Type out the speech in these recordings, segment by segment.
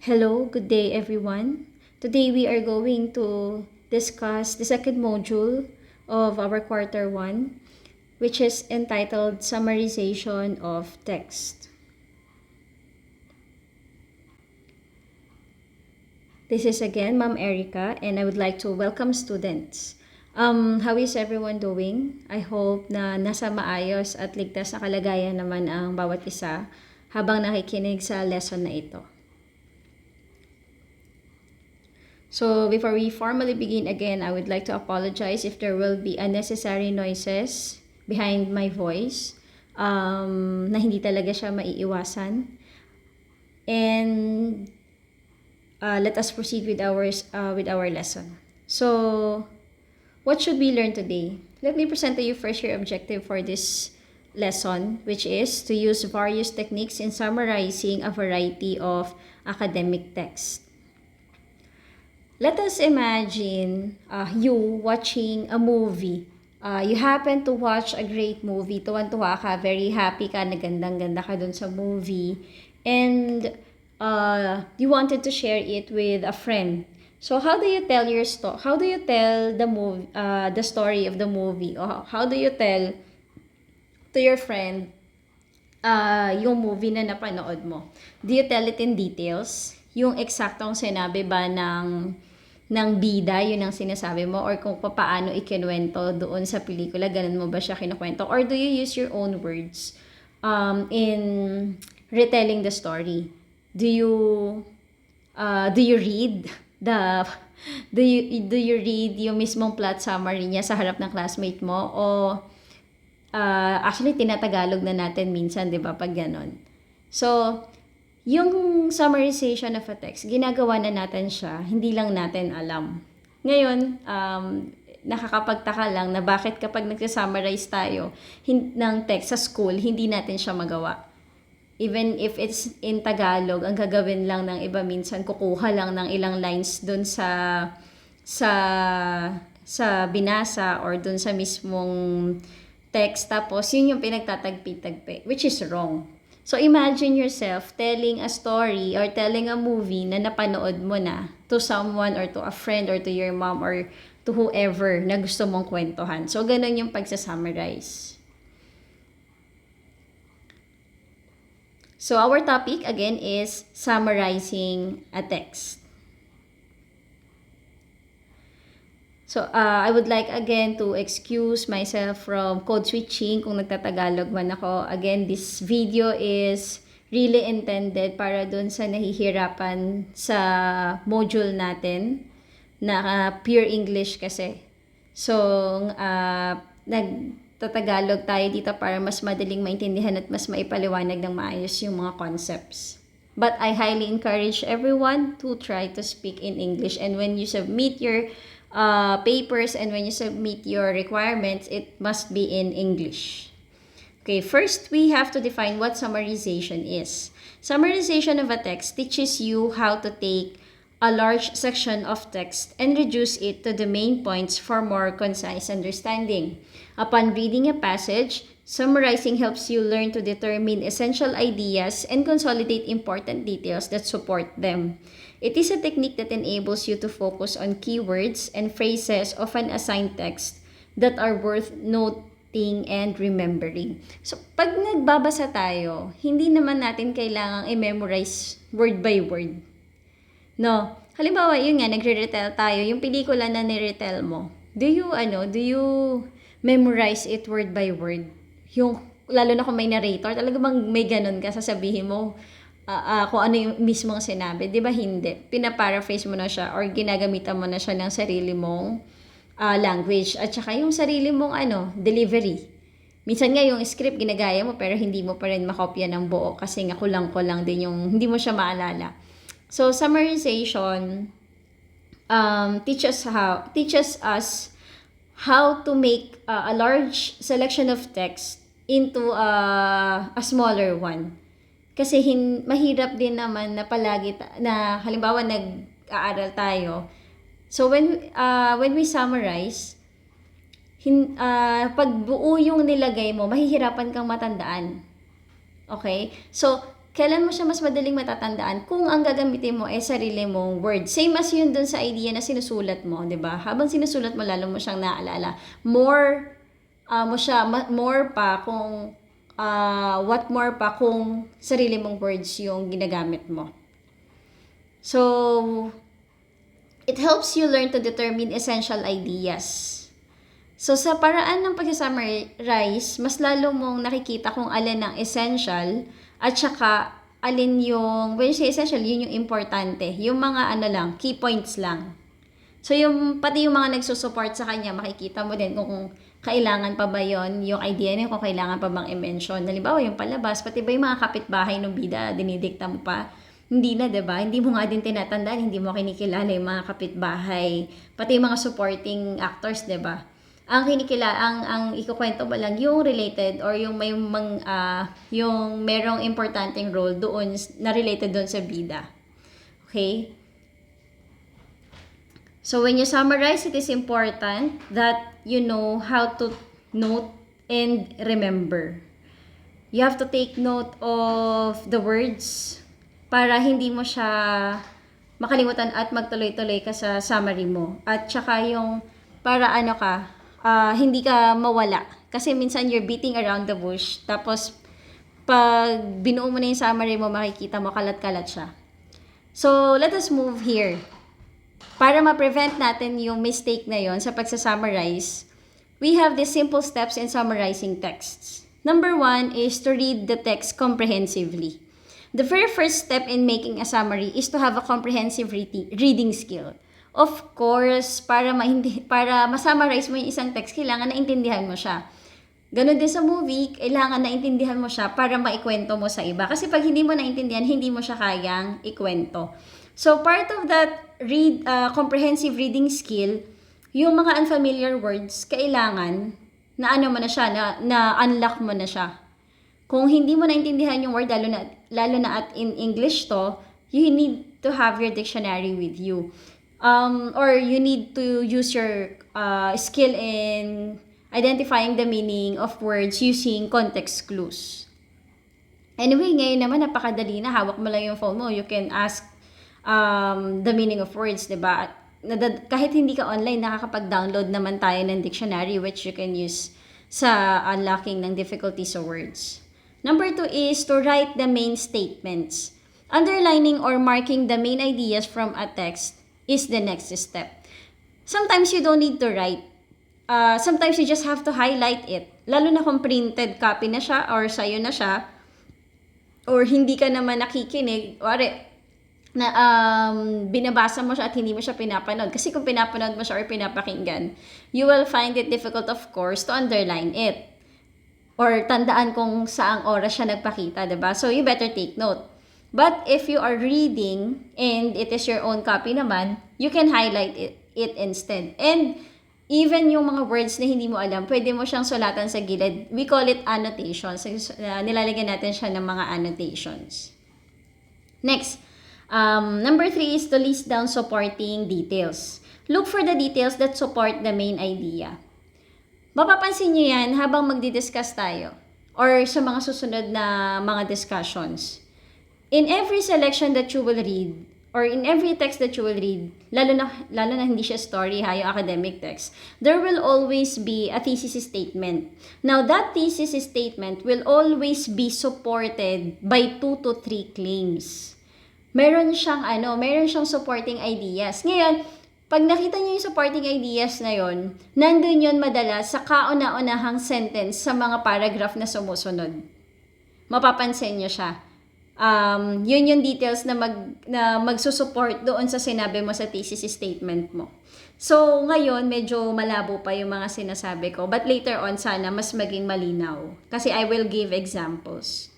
Hello, good day everyone. Today we are going to discuss the second module of our quarter 1, which is entitled Summarization of Text. This is again Ma'am Erica, and I would like to welcome students. How is everyone doing? I hope na nasa maayos at ligtas na kalagayan naman ang bawat isa habang nakikinig sa lesson na ito. So before we formally begin again, I would like to apologize if there will be unnecessary noises behind my voice na hindi talaga siya maiiwasan. And let us proceed with our lesson. So what should we learn today? Let me present to you first your objective for this lesson, which is to use various techniques in summarizing a variety of academic texts. Let us imagine you watching a movie. You happen to watch a great movie. Tuwan-tuwa ka, very happy ka, nagandang-ganda ka dun sa movie. And you wanted to share it with a friend. So how do you tell your story? How do you tell the story of the movie? Or how do you tell to your friend yung movie na napanood mo? Do you tell it in details? Yung eksaktong sinabi ba ng bida, yun ang sinasabi mo, or kung paano ikinuwento doon sa pelikula, ganun mo ba siya kinukwento? Or do you use your own words in retelling the story? Do you read do you read yung mismong plot summary niya sa harap ng classmate mo? O actually tinatagalog na natin minsan, 'di ba, pag ganun. So yung summarization of a text, ginagawa na natin siya, hindi lang natin alam. Ngayon, nakakapagtaka lang na bakit kapag nagsusummarize tayo ng text sa school, hindi natin siya magawa. Even if it's in Tagalog, ang gagawin lang ng iba minsan, kukuha lang ng ilang lines dun sa binasa or dun sa mismong text, tapos yun yung pinagtatagpi-tagpi, which is wrong. So imagine yourself telling a story or telling a movie na napanood mo na to someone or to a friend or to your mom or to whoever na gusto mong kwentuhan. So ganun yung pagsa-summarize. So our topic again is summarizing a text. So, I would like again to excuse myself from code switching kung nagtatagalog man ako. Again, this video is really intended para dun sa nahihirapan sa module natin na pure English kasi. So, nagtatagalog tayo dito para mas madaling maintindihan at mas maipaliwanag ng maayos yung mga concepts. But I highly encourage everyone to try to speak in English, and when you submit your papers and when you submit your requirements, it must be in English. Okay, first we have to define what summarization is. Summarization of a text teaches you how to take a large section of text and reduce it to the main points for more concise understanding. Upon reading a passage, summarizing helps you learn to determine essential ideas and consolidate important details that support them. It is a technique that enables you to focus on keywords and phrases of an assigned text that are worth noting and remembering. So, pag nagbabasa tayo, hindi naman natin kailangang i-memorize word by word. No? Halimbawa, yun nga, nagre-retell tayo, yung pelikula na ni-retell mo, do you memorize it word by word? Yung, lalo na kung may narrator, talaga bang may ganun ka, sasabihin mo, kung ano yung mismong sinabi, di ba hindi? Pinaparaphrase mo na siya or ginagamitan mo na siya ng sarili mong language at saka yung sarili mong delivery. Minsan nga yung script ginagaya mo pero hindi mo pa rin makopya ng buo kasi nga kulang-kulang din yung hindi mo siya maalala. So summarization teaches us how to make a large selection of text into a smaller one. Kasi mahirap din naman na palagi na halimbawa nag-aaral tayo. So when we summarize, pag buo yung nilagay mo, mahihirapan kang matandaan. Okay? So kailan mo siya mas madaling matatandaan kung ang gagamitin mo ay sarili mong word. Same as yun dun sa idea na sinusulat mo, di ba? Habang sinusulat mo, lalo mo siyang naaalala. More pa kung, what more pa kung sarili mong words yung ginagamit mo. So, it helps you learn to determine essential ideas. So, sa paraan ng pag-summarize, mas lalo mong nakikita kung alin ang essential at saka alin yung, when you say essential, yun yung importante. Yung mga key points lang. So, pati yung mga nagsusupport sa kanya, makikita mo din kung kailangan pa ba yon yung idea niya, kung kailangan pa bang i-mention. Halimbawa, yung palabas, pati ba yung mga kapitbahay ng bida, dinidikta mo pa? Hindi na, diba? Hindi mo nga din tinatandaan, hindi mo kinikilala yung mga kapitbahay, pati yung mga supporting actors, diba? Ang ikukwento mo lang yung related or yung yung merong importanteng role doon na related doon sa bida. Okay? So when you summarize, it is important that you know how to note and remember. You have to take note of the words para hindi mo siya makalimutan at magtuloy-tuloy ka sa summary mo. At saka yung para hindi ka mawala. Kasi minsan you're beating around the bush. Tapos pag binuo mo na yung summary mo, makikita mo kalat-kalat siya. So let us move here. Para ma-prevent natin yung mistake na yon sa pagsa-summarize, we have these simple steps in summarizing texts. Number 1 is to read the text comprehensively. The very first step in making a summary is to have a comprehensive reading skill. Of course, para ma-summarize mo yung isang text, kailangan naintindihan mo siya. Ganon din sa movie, kailangan naintindihan mo siya para maikwento mo sa iba. Kasi pag hindi mo naintindihan, hindi mo siya kayang ikwento. So, part of that comprehensive reading skill, yung mga unfamiliar words, kailangan na na-unlock mo na siya. Kung hindi mo naintindihan yung word, lalo na at in English to, you need to have your dictionary with you. Or you need to use your skill in identifying the meaning of words using context clues. Anyway, ngayon naman napakadali na. Hawak mo lang yung phone mo. You can ask the meaning of words, diba? Kahit hindi ka online, nakakapag-download naman tayo ng dictionary which you can use sa unlocking ng difficulties of words. Number 2 is to write the main statements. Underlining or marking the main ideas from a text is the next step. Sometimes you don't need to write. Sometimes you just have to highlight it. Lalo na kung printed copy na siya or sa'yo na siya. Or hindi ka naman nakikinig. Binabasa mo siya at hindi mo siya pinapanood. Kasi kung pinapanood mo siya or pinapakinggan, you will find it difficult, of course, to underline it. Or tandaan kung saang oras siya nagpakita, diba? So, you better take note. But if you are reading and it is your own copy naman, you can highlight it instead. And even yung mga words na hindi mo alam, pwede mo siyang sulatan sa gilid. We call it annotations. Nilalagyan natin siya ng mga annotations. Next, number 3 is to list down supporting details. Look for the details that support the main idea. Mapapansin nyo yan habang magdi-discuss tayo or sa mga susunod na mga discussions. In every selection that you will read or in every text that you will read, lalo na hindi siya story, yung academic text, there will always be a thesis statement. Now, that thesis statement will always be supported by 2 to 3 claims. Meron siyang supporting ideas. Ngayon, pag nakita niyo yung supporting ideas na yon, nandun yun madalas sa kauna-unahang sentence sa mga paragraph na sumusunod. Mapapansin niyo siya. Yun yung details na magsusupport doon sa sinabi mo sa thesis statement mo. So, ngayon, medyo malabo pa yung mga sinasabi ko. But later on, sana mas maging malinaw. Kasi I will give examples.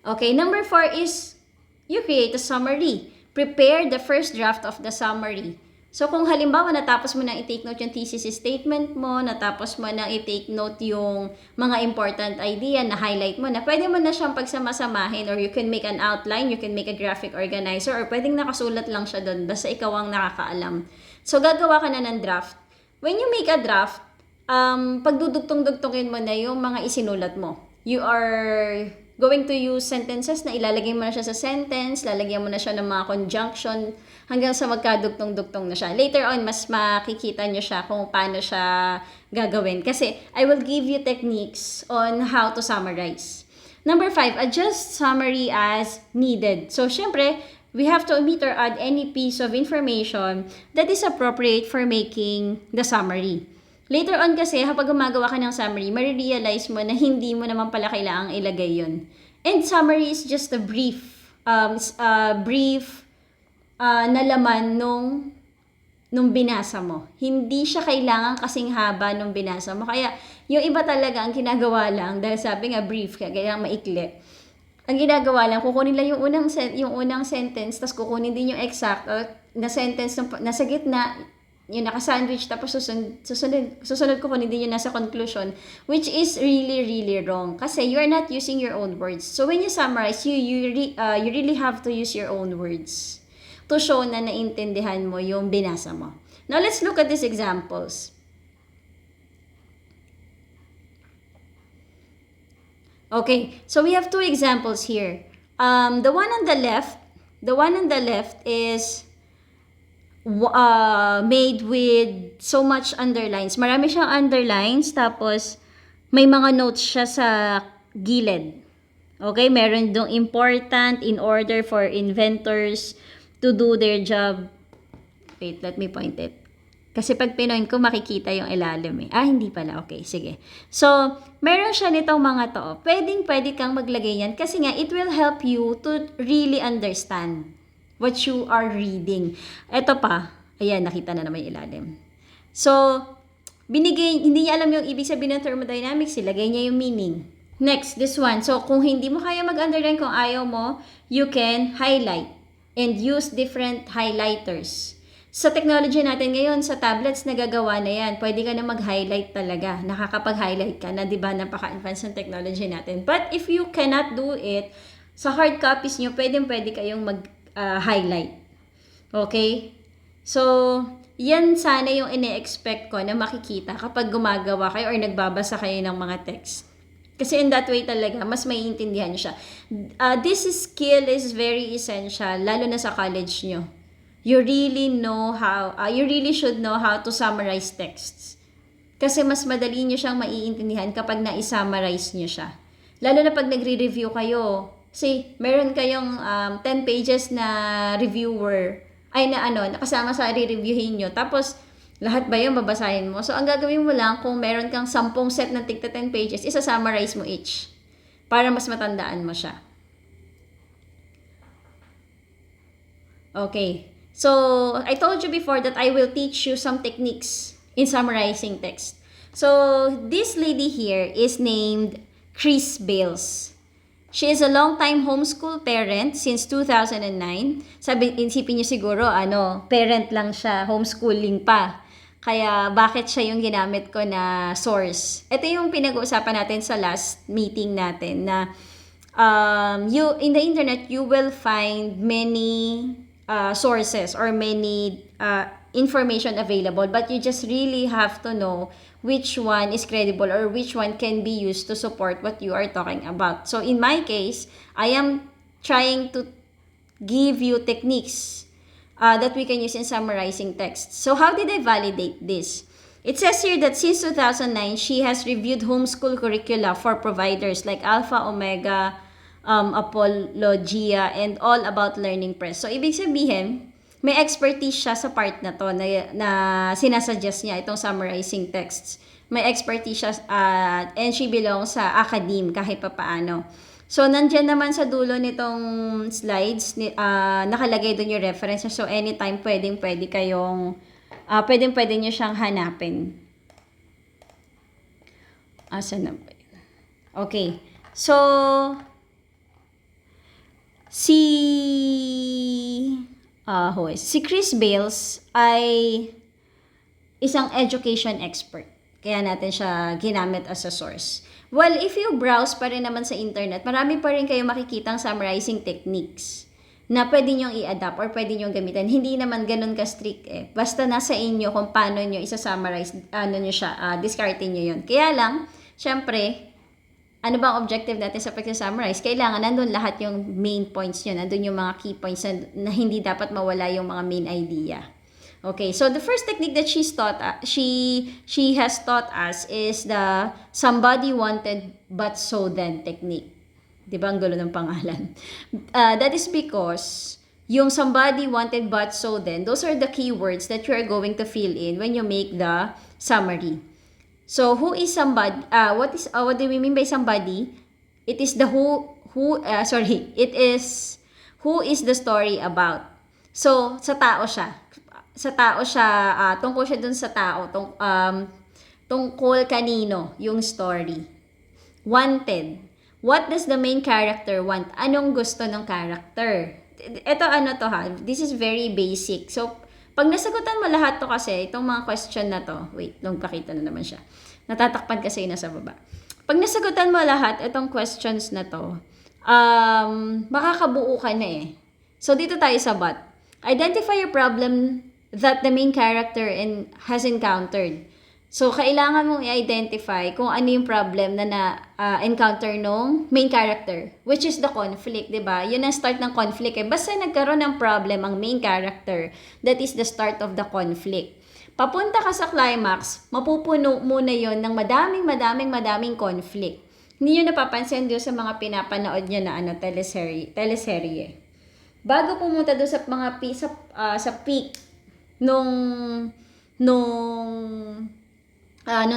Okay, number 4 is you create a summary. Prepare the first draft of the summary. So, kung halimbawa natapos mo na i-take note yung thesis statement mo, natapos mo na i-take note yung mga important idea na highlight mo na, pwede mo na siyang pagsama-samahin or you can make an outline, you can make a graphic organizer or pwedeng nakasulat lang siya doon basta ikaw ang nakakaalam. So, gagawa ka na ng draft. When you make a draft, pagdudugtong-dugtongin mo na yung mga isinulat mo. You are going to use sentences na ilalagay mo na siya sa sentence, lalagyan mo na siya ng mga conjunction, hanggang sa magkadugtong-dugtong na siya. Later on, mas makikita nyo siya kung paano siya gagawin. Kasi, I will give you techniques on how to summarize. Number 5, adjust summary as needed. So, syempre, we have to omit or add any piece of information that is appropriate for making the summary. Later on kasi, kapag gumagawa ka ng summary, marirealize mo na hindi mo naman pala kailangang ilagay yun. And summary is just a brief na laman nung binasa mo. Hindi siya kailangan kasing haba nung binasa mo. Kaya, yung iba talaga ang ginagawa lang, dahil sabi nga brief, kaya maikli. Ang ginagawa lang, kukunin lang yung unang sentence, tapos kukunin din yung exact na sentence nasa gitna, yung naka-sandwich, tapos susunod kukunin din yung nasa conclusion, which is really, really wrong. Kasi you are not using your own words. So when you summarize, you really have to use your own words to show na naintindihan mo yung binasa mo. Now, let's look at these examples. Okay, so we have 2 examples here. The one on the left is made with so much underlines. Marami siyang underlines, tapos may mga notes siya sa gilid. Okay, meron dong important in order for inventors to do their job. Wait, let me point it. Kasi pag pinoint ko, makikita yung ilalim eh. Hindi pala. Okay, sige. So, meron siya nitong mga to. Pwede kang maglagay yan kasi nga, it will help you to really understand what you are reading. Ito pa. Ayan, nakita na naman yung ilalim. So, hindi niya alam yung ibig sabihin ng thermodynamics. Ilagay niya yung meaning. Next, this one. So, kung hindi mo kaya mag-underline, kung ayaw mo, you can highlight and use different highlighters. Sa technology natin ngayon, sa tablets, nagagawa na yan. Pwede ka na mag-highlight talaga. Nakakapag-highlight ka na, di ba? Napaka-advanced ng technology natin. But if you cannot do it, sa hard copies nyo, pwede kayong mag-highlight. Okay? So, yan sana yung ine-expect ko na makikita kapag gumagawa kayo or nagbabasa kayo ng mga text. Kasi in that way talaga, mas maiintindihan siya. This skill is very essential, lalo na sa college nyo. You really should know how to summarize texts. Kasi mas madali nyo siyang maiintindihan kapag na-summarize nyo siya. Lalo na pag nagre-review kayo. Say, meron kayong 10 pages na reviewer, nakasama sa re-reviewin nyo. Tapos, lahat ba yung babasahin mo? So, ang gagawin mo lang, kung meron kang 10 set na tigta 10 pages, isa-summarize mo each. Para mas matandaan mo siya. Okay. So, I told you before that I will teach you some techniques in summarizing text. So, this lady here is named Chris Bales. She is a long-time homeschool parent since 2009. Isipin niyo siguro, parent lang siya, homeschooling pa. Kaya, bakit siya yung ginamit ko na source? Ito yung pinag-uusapan natin sa last meeting natin na in the internet, you will find many sources or many information available, but you just really have to know which one is credible or which one can be used to support what you are talking about. So in my case, I am trying to give you techniques that we can use in summarizing text. So how did I validate this? It says here that since 2009, she has reviewed homeschool curricula for providers like Alpha, Omega, Apologia, and All About Learning Press. So, ibig sabihin, may expertise siya sa part na to na sinasuggest niya itong summarizing texts. May expertise siya and she belongs sa academe kahit pa paano. So, nandyan naman sa dulo nitong slides, nakalagay doon yung reference. So, anytime pwede nyo siyang hanapin. Asan na ba yun? Okay. So, si Chris Bales ay isang education expert. Kaya natin siya ginamit as a source. Well, if you browse pa rin naman sa internet, marami pa rin kayo makikitang summarizing techniques na pwede nyong i-adapt or pwede nyong gamitin. Hindi naman ganun ka-strict eh. Basta nasa inyo kung paano nyo isa-summarize, nyo siya, discardin nyo yun. Kaya lang, syempre, Ano ba ang objective natin sa pag-summarize? Kailangan nandun lahat yung main points nyo. Nandun yung mga key points na hindi dapat mawala yung mga main idea. Okay, so the first technique that she has taught us is the somebody wanted but so then technique. Di ba ang gulo ng pangalan? That is because yung somebody wanted but so then, those are the keywords that you are going to fill in when you make the summary. So who is somebody? What do we mean by somebody? It is the it is who is the story about. So sa tao siya. Tungkol siya dun sa tao, tungkol kanino yung story. Wanted. What does the main character want? Anong gusto ng character? Ito this is very basic. So pag nasagutan mo lahat to kasi, itong mga question na to, wait, pakita na naman siya. Natatakpan kasi yung nasa baba. Pag nasagutan mo lahat, itong questions na to, makakabuo ka na eh. So, dito tayo sa but. Identify a problem that the main character has encountered. So, kailangan mong i-identify kung ano yung problem na na-encounter nung main character, which is the conflict, di ba? Yun ang start ng conflict eh. Basta nagkaroon ng problem ang main character, that is the start of the conflict. Papunta ka sa climax, mapupuno muna yon ng madaming conflict. Hindi nyo napapansin doon sa mga pinapanood nyo na teleserye. Bago pumunta doon sa mga sa peak nung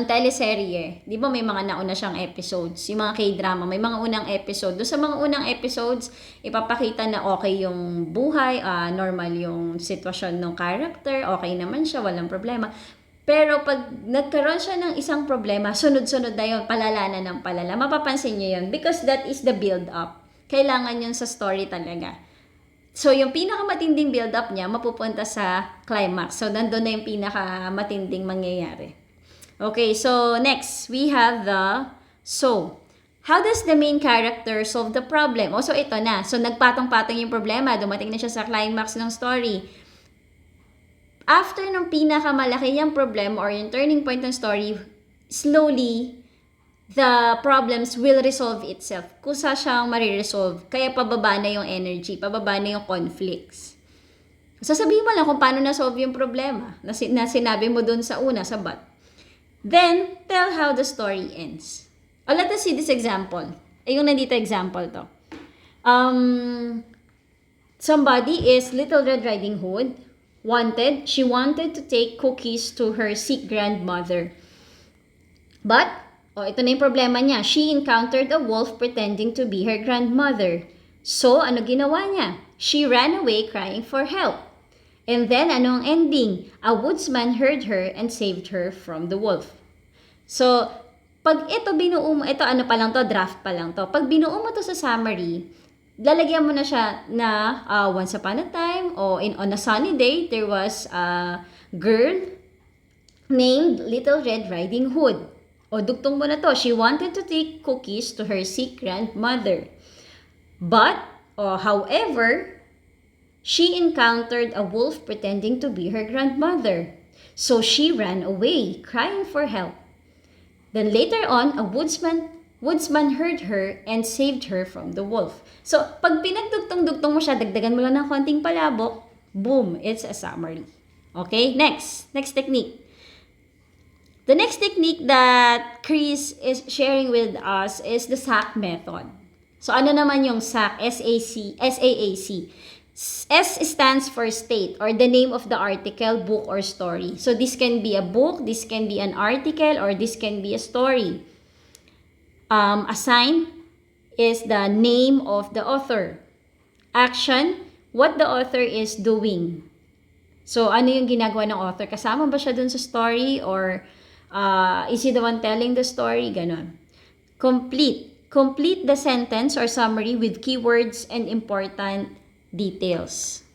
teleserye, di ba may mga nauna siyang episodes, yung mga K-drama, may mga unang episode. Doon sa mga unang episodes, ipapakita na okay yung buhay, normal yung sitwasyon ng character, okay naman siya, walang problema. Pero pag nagkaroon siya ng isang problema, sunod-sunod na yun, palala na ng palala. Mapapansin niyo yun because that is the build-up. Kailangan yun sa story talaga. So, yung pinakamatinding build-up niya, mapupunta sa climax. So, nandun na yung pinakamatinding mangyayari. Okay, so next, we have the so. How does the main character solve the problem? So ito na. So nagpatong-patong yung problema. Dumating na siya sa climax ng story. After ng pinakamalaki yung problem or yung turning point ng story, slowly, the problems will resolve itself. Kusa siyang mariresolve. Kaya pababa na yung energy, pababa na yung conflicts. Sasabihin mo lang kung paano na-solve yung problema na sinabi mo dun sa una, sa but. Then, tell how the story ends. Let us see this example. Yung nandito example to. Somebody is Little Red Riding Hood. She wanted to take cookies to her sick grandmother. But, ito na yung problema niya. She encountered a wolf pretending to be her grandmother. So, ano ginawa niya? She ran away crying for help. And then, ano ang ending? A woodsman heard her and saved her from the wolf. So, pag ito binuo mo, ano pa lang to, draft pa lang to. Pag binuo mo to sa summary, lalagyan mo na siya na once upon a time, on a sunny day, there was a girl named Little Red Riding Hood. Dugtong mo na to. She wanted to take cookies to her sick grandmother. But, however, she encountered a wolf pretending to be her grandmother. So she ran away, crying for help. Then later on, a woodsman heard her and saved her from the wolf. So, pag pinagdugtong-dugtong mo siya, dagdagan mo lang ng konting palabok, boom, it's a summary. Okay, next technique. The next technique that Chris is sharing with us is the Sac Method. So, ano naman yung SAC? SAAC. S stands for state or the name of the article, book, or story. So, this can be a book, this can be an article, or this can be a story. A sign is the name of the author. Action, what the author is doing. So, ano yung ginagawa ng author? Kasama ba siya dun sa story or is he the one telling the story? Ganon. Complete the sentence or summary with keywords and important details.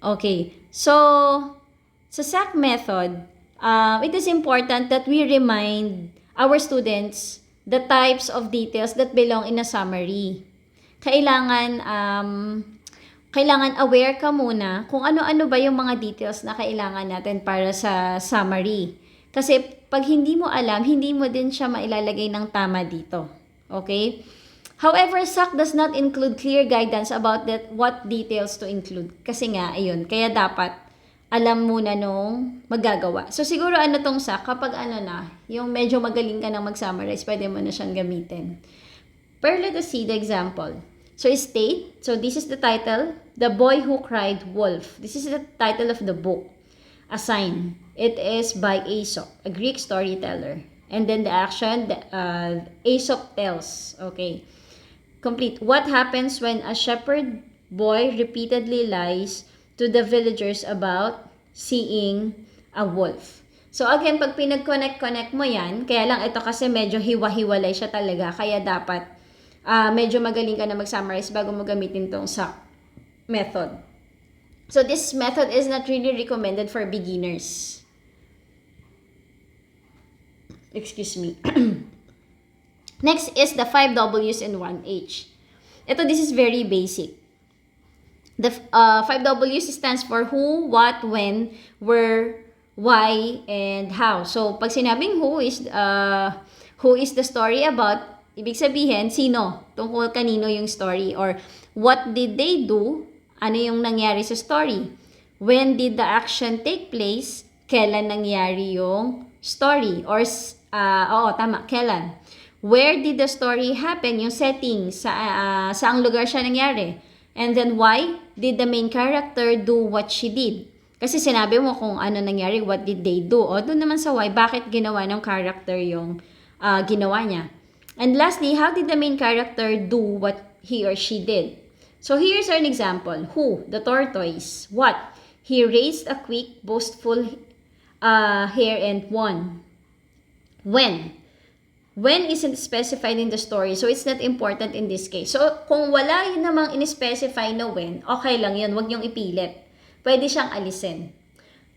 Okay, so sa SAC method, it is important that we remind our students the types of details that belong in a summary. Kailangan aware ka muna kung ano-ano ba yung mga details na kailangan natin para sa summary. Kasi pag hindi mo alam, hindi mo din siya mailalagay ng tama dito. Okay? However, SAC does not include clear guidance about what details to include. Kasi nga, ayun, kaya dapat alam muna nung magagawa. So, siguro ano tong SAC, kapag ano na, yung medyo magaling ka na mag-summarize, pwede mo na siyang gamitin. Pero let us see the example. So, state, so this is the title, The Boy Who Cried Wolf. This is the title of the book. Assign. It is by Aesop, a Greek storyteller. And then the action, Aesop tells. Okay. Complete. What happens when a shepherd boy repeatedly lies to the villagers about seeing a wolf? So again, pag pinag-connect mo yan, kaya lang ito kasi medyo hiwa-hiwalay siya talaga. Kaya dapat medyo magaling ka na mag-summarize bago mo gamitin tong Sac Method. So this method is not really recommended for beginners. Excuse me. Next is the 5 W's and 1 H. This is very basic. The 5 W's stands for who, what, when, where, why, and how. So, pag sinabing who is the story about, ibig sabihin, sino? Tungkol kanino yung story. Or, what did they do? Ano yung nangyari sa story? When did the action take place? Kailan nangyari yung story? Or, kailan? Where did the story happen? Yung setting, saang lugar siya nangyari? And then, why did the main character do what she did? Kasi sinabi mo kung ano nangyari, what did they do? O, doon naman sa why, bakit ginawa ng character yung ginawa niya? And lastly, how did the main character do what he or she did? So, here's an example. Who? The tortoise. What? He raised a quick, boastful hare and won. When? When isn't specified in the story, so it's not important in this case. So, kung wala yun namang in-specify na when, okay lang yun, wag niyong ipilit. Pwede siyang alisin.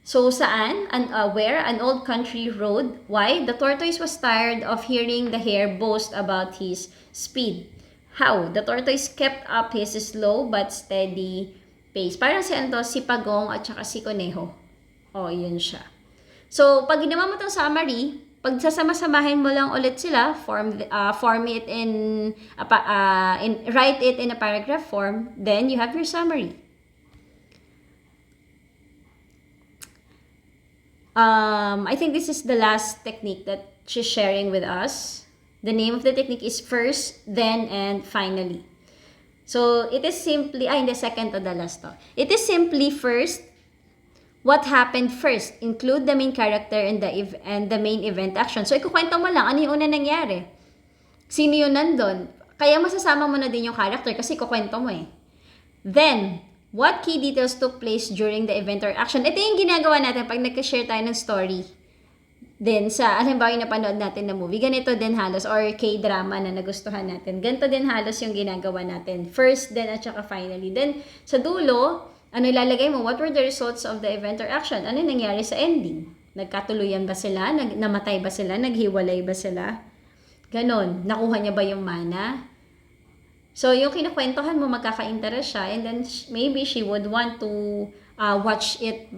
So, saan? Where? An old country road. Why? The tortoise was tired of hearing the hare boast about his speed. How? The tortoise kept up his slow but steady pace. Parang si Pagong at saka si Conejo. O, yun siya. So, pag ginawa mo itong summary, pag sasama-samahin mo lang ulit sila, write it in a paragraph form, then you have your summary. I think this is the last technique that she's sharing with us. The name of the technique is first, then, and finally. So, it is simply, hindi, second to the last to. It is simply first, what happened first. Include the main character and the main event action. So, ikukwento mo lang, ano yung una nangyari? Sino yun nandun? Kaya masasama mo na din yung character kasi ikukwento mo eh. Then, what key details took place during the event or action? Ito yung ginagawa natin pag nag-share tayo ng story. Then, halimbawa yung napanood natin na movie, ganito din halos, or K-drama na nagustuhan natin. Ganito din halos yung ginagawa natin. First, then, at saka finally. Then, sa dulo, ano ilalagay mo? What were the results of the event or action? Ano nangyari sa ending? Nagkatuluyan ba sila? Namatay ba sila? Naghiwalay ba sila? Ganon. Nakuha niya ba yung mana? So, yung kinakwentuhan mo, magkaka-interest siya, and then maybe she would want to watch it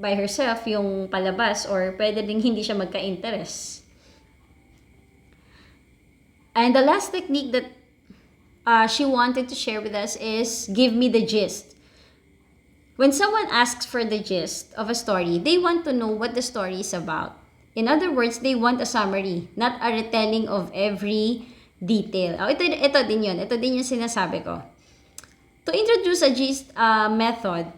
by herself, yung palabas, or pwede ding hindi siya magka-interest. And the last technique that she wanted to share with us is give me the gist. When someone asks for the gist of a story, they want to know what the story is about. In other words, they want a summary, not a retelling of every detail. Ito din yun. Ito din yung sinasabi ko. To introduce a gist method,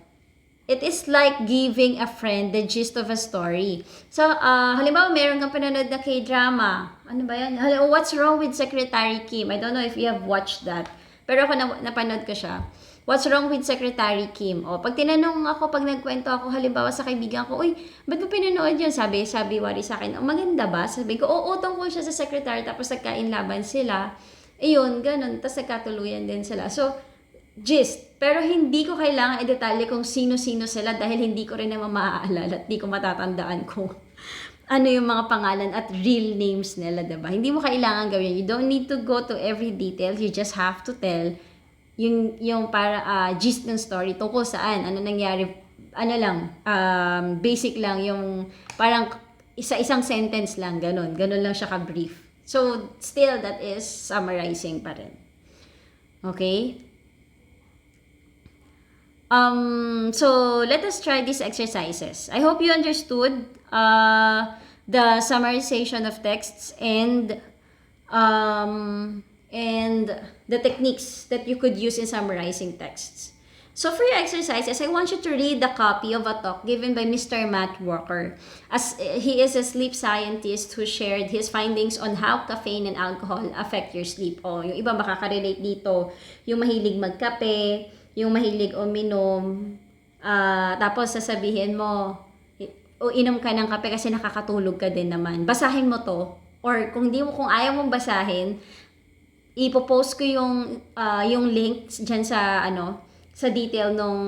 it is like giving a friend the gist of a story. So, halimbawa, meron kang panonood na K-drama. Ano ba yan? What's Wrong with Secretary Kim? I don't know if you have watched that. Pero ako napanood ko siya. What's Wrong with Secretary Kim? O, pag tinanong ako, pag nagkwento ako, halimbawa sa kaibigan ko, uy, ba't mo pinanood yun? Sabi Wari sa akin, maganda ba? Sabi ko, oo, tungkol siya sa secretary, tapos nagkainlaban sila. Ayun, ganun. Tapos nagkatuluyan din sila. So, gist. Pero hindi ko kailangan i-detalye kung sino-sino sila dahil hindi ko rin naman maaalala at hindi ko matatandaan kung ano yung mga pangalan at real names nila, diba? Hindi mo kailangan gawin. You don't need to go to every detail. You just have to tell yung para gist ng story tungkol saan, ano nangyari, ano lang, basic lang yung parang Isa-isang sentence lang, ganun. Ganun lang siya ka-brief. So, still, that is summarizing pa rin. Okay? So, let us try these exercises. I hope you understood the summarization of texts and the techniques that you could use in summarizing texts. So for your exercises, I want you to read the copy of a talk given by Mr. Matt Walker, as he is a sleep scientist who shared his findings on how caffeine and alcohol affect your sleep. O, yung iba makaka-relate dito, yung mahilig magkape, yung mahilig uminom, tapos sasabihin mo, o inom ka ng kape kasi nakakatulog ka din naman. Basahin mo to, or kung ayaw mong basahin, ipopost ko yung link diyan sa detail nung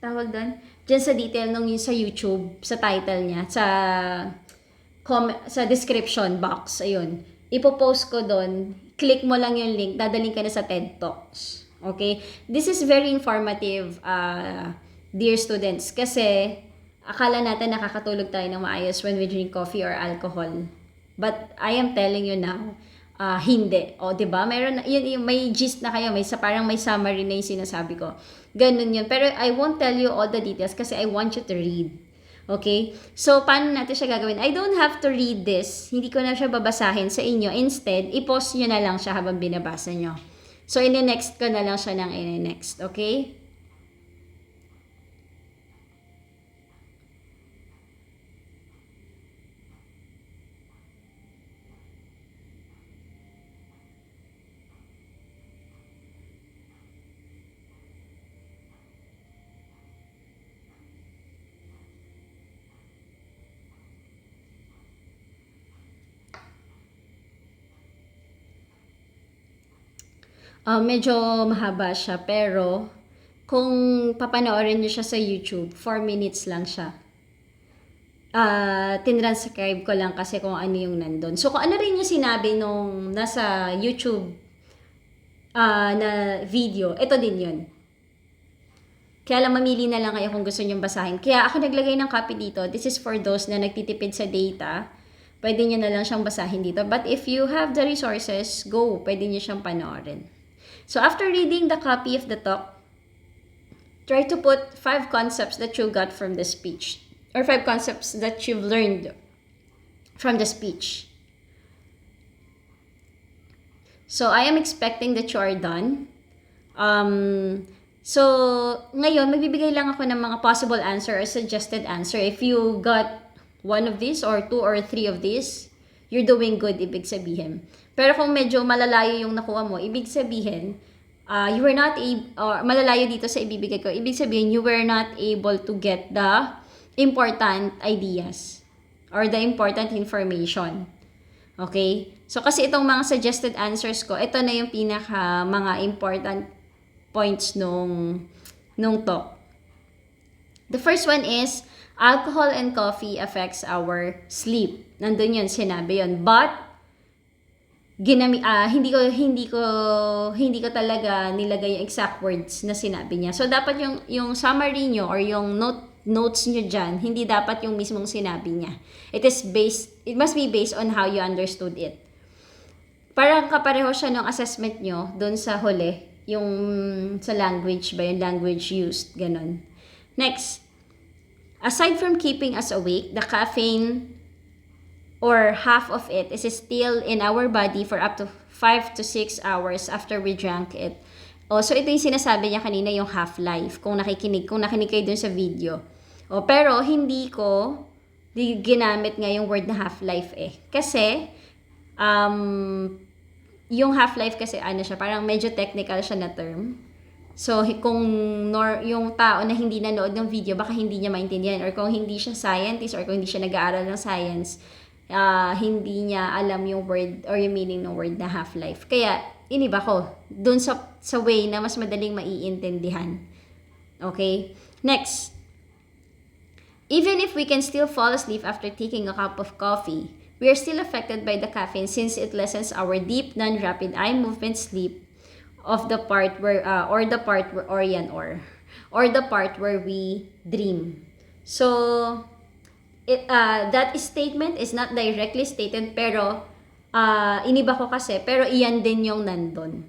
tawag doon, diyan sa detail nung sa YouTube, sa title niya, sa description box, ayun. Ipopost ko doon, click mo lang yung link, dadaling ka na sa TED Talks. Okay? This is very informative, dear students, kasi akala natin nakakatulog tayo ng maayos when we drink coffee or alcohol. But I am telling you now, hindi. O, diba? Meron, yun, may gist na kayo, parang may summary na yung sinasabi ko. Ganun yun. Pero I won't tell you all the details kasi I want you to read. Okay? So, paano natin siya gagawin? I don't have to read this. Hindi ko na siya babasahin sa inyo. Instead, i-pause nyo na lang siya habang binabasa nyo. So, in-next ko na lang siya ng in-next. Okay? Medyo mahaba siya, pero kung papanoorin nyo siya sa YouTube, 4 minutes lang siya. Tinranscribe ko lang kasi kung ano yung nandun. So, kung ano rin yung sinabi nung nasa YouTube na video, ito din yun. Kaya lang mamili na lang kayo kung gusto nyo basahin. Kaya ako naglagay ng copy dito. This is for those na nagtitipid sa data. Pwede nyo na lang siyang basahin dito. But if you have the resources, go. Pwede nyo siyang panoorin. So after reading the copy of the talk, try to put 5 concepts that you got from the speech, or 5 concepts that you've learned from the speech. So I am expecting that you are done. So ngayon, magbibigay lang ako ng mga possible answer or suggested answer. If you got 1 of these or 2 or 3 of these, you're doing good, ibig sabihin. Pero kung medyo malalayo yung nakuha mo, ibig sabihin, you were not or malalayo dito sa ibibigay ko, ibig sabihin, you were not able to get the important ideas or the important information. Okay? So, kasi itong mga suggested answers ko, ito na yung pinaka mga important points nung talk. The first one is, alcohol and coffee affects our sleep. Nandun yun, sinabi yun. But, hindi ko talaga nilagay yung exact words na sinabi niya. So, dapat yung summary nyo or yung notes nyo dyan, hindi dapat yung mismong sinabi niya. It must be based on how you understood it. Parang kapareho siya ng assessment nyo doon sa huli, yung sa language ba, yung language used, ganun. Next, aside from keeping us awake, the caffeine or half of it is still in our body for up to 5 to 6 hours after we drank it. So ito yung sinasabi niya kanina, yung half-life, kung nakikinig kayo dun sa video. Pero hindi ko ginamit nga yung word na half-life Kasi, yung half-life kasi siya, parang medyo technical siya na term. So, kung yung tao na hindi nanood ng video, baka hindi niya maintindihan. Or kung hindi siya scientist or kung hindi siya nag-aaral ng science, hindi niya alam yung word or yung meaning ng word na half-life. Kaya, iniba ko dun sa way na mas madaling maiintindihan. Okay? Next. Even if we can still fall asleep after taking a cup of coffee, we are still affected by the caffeine since it lessens our deep, non-rapid eye movement sleep of the part where, or the part where we dream. So, That statement is not directly stated, pero iniba ko kasi, pero iyan din yung nandun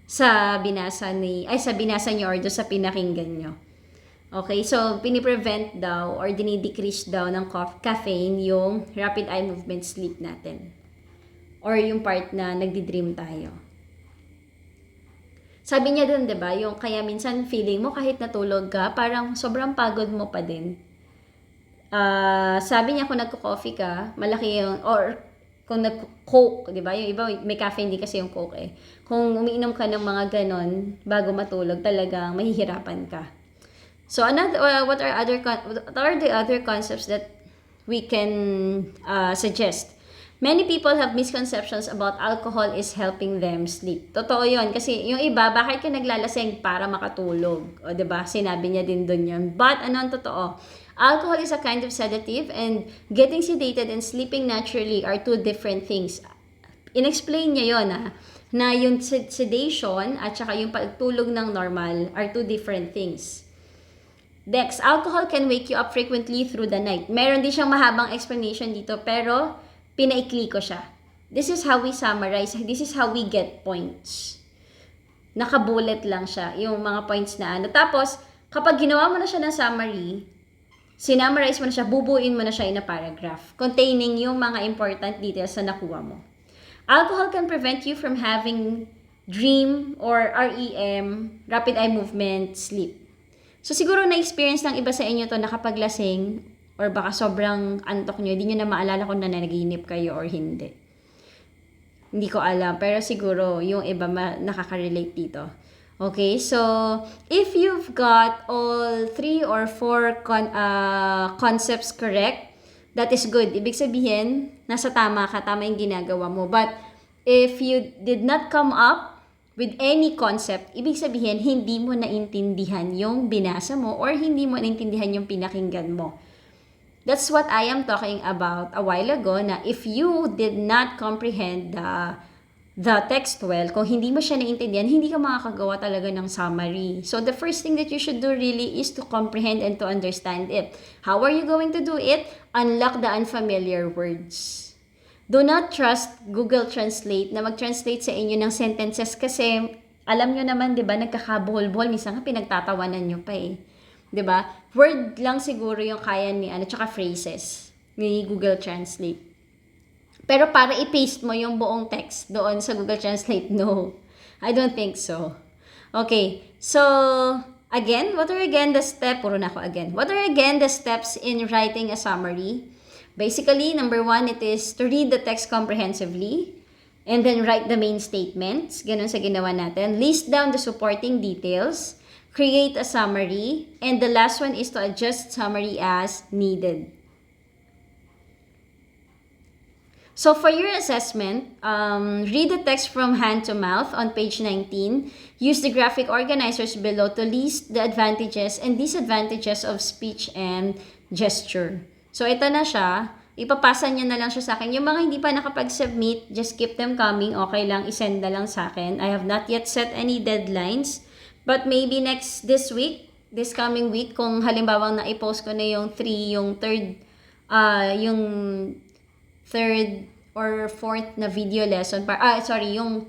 sa binasa niyo or do sa pinakinggan nyo. Okay, so piniprevent daw or dinidecrease daw ng caffeine yung rapid eye movement sleep natin. Or yung part na nagdi-dream tayo. Sabi niya dun, 'di ba, yung kaya minsan feeling mo kahit natulog ka, parang sobrang pagod mo pa din. Sabi niya kung nagko-coffee ka, malaki yung, or kung nag-coke, 'di ba? Yung iba may caffeine din kasi yung coke eh. Kung umiinom ka ng mga ganon bago matulog, talagang mahihirapan ka. So what are the other concepts that we can suggest? Many people have misconceptions about alcohol is helping them sleep. Totoo 'yon kasi yung iba, bakit ka naglalasing para makatulog? O 'di ba? Sinabi niya din doon 'yon. But ano ang totoo? Alcohol is a kind of sedative, and getting sedated and sleeping naturally are two different things. Inexplain niya 'yon na yung sedation at saka yung pagtulog ng normal are two different things. Next, alcohol can wake you up frequently through the night. Meron din siyang mahabang explanation dito, pero pinaikli ko siya. This is how we summarize. This is how we get points. Nakabullet lang siya, yung mga points na ano. Tapos, kapag ginawa mo na siya ng summary, sinummarize mo na siya, bubuin mo na siya in a paragraph containing yung mga important details na nakuha mo. Alcohol can prevent you from having dream or REM, rapid eye movement, sleep. So, siguro na-experience ng iba sa inyo to nakapaglasing or baka sobrang antok nyo, hindi nyo na maalala kung nanaginip kayo or hindi. Hindi ko alam, pero siguro yung iba nakaka-relate dito. Okay, so if you've got all 3 or 4 concepts correct, that is good. Ibig sabihin, nasa tama ka, tama yung ginagawa mo. But if you did not come up with any concept, ibig sabihin, hindi mo naintindihan yung binasa mo or hindi mo naintindihan yung pinakinggan mo. That's what I am talking about a while ago, na if you did not comprehend the text well, kung hindi mo siya naintindihan, hindi ka makakagawa talaga ng summary. So the first thing that you should do really is to comprehend and to understand it. How are you going to do it? Unlock the unfamiliar words. Do not trust Google Translate na mag-translate sa inyo ng sentences kasi alam nyo naman, di ba, nagkakabuhol-buhol. Minsan nga pinagtatawanan nyo pa eh. Di ba? Word lang siguro yung kaya ni tsaka phrases ni Google Translate. Pero para i-paste mo yung buong text doon sa Google Translate, no. I don't think so. Okay. So, again, what are again the steps in writing a summary? Basically, number 1, it is to read the text comprehensively and then write the main statements. Ganun sa ginawa natin. List down the supporting details. Create a summary. And the last one is to adjust summary as needed. So for your assessment, read the text from hand to mouth on page 19. Use the graphic organizers below to list the advantages and disadvantages of speech and gesture. So ito na siya. Ipapasa niya na lang siya sa akin. Yung mga hindi pa nakapag-submit, just keep them coming. Okay lang, isend na lang sa akin. I have not yet set any deadlines. But maybe this coming week, kung halimbawa na i-post ko na yung third or fourth na video lesson yung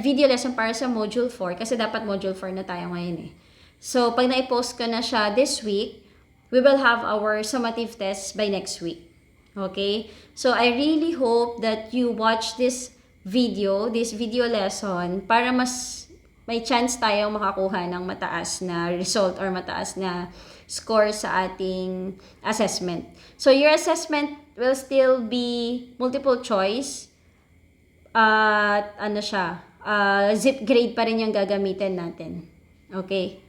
video lesson para sa module 4 kasi dapat module 4 na tayo ngayon eh. So pag na-post ko na siya this week, we will have our summative test by next week. Okay? So I really hope that you watch this video lesson para mas may chance tayong makakuha ng mataas na result or mataas na score sa ating assessment. So your assessment will still be multiple choice at zip grade pa rin yung gagamitin natin. Okay?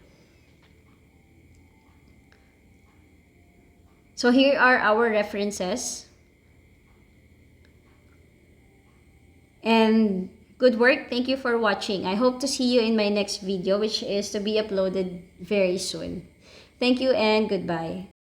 So here are our references. And good work. Thank you for watching. I hope to see you in my next video, which is to be uploaded very soon. Thank you and goodbye.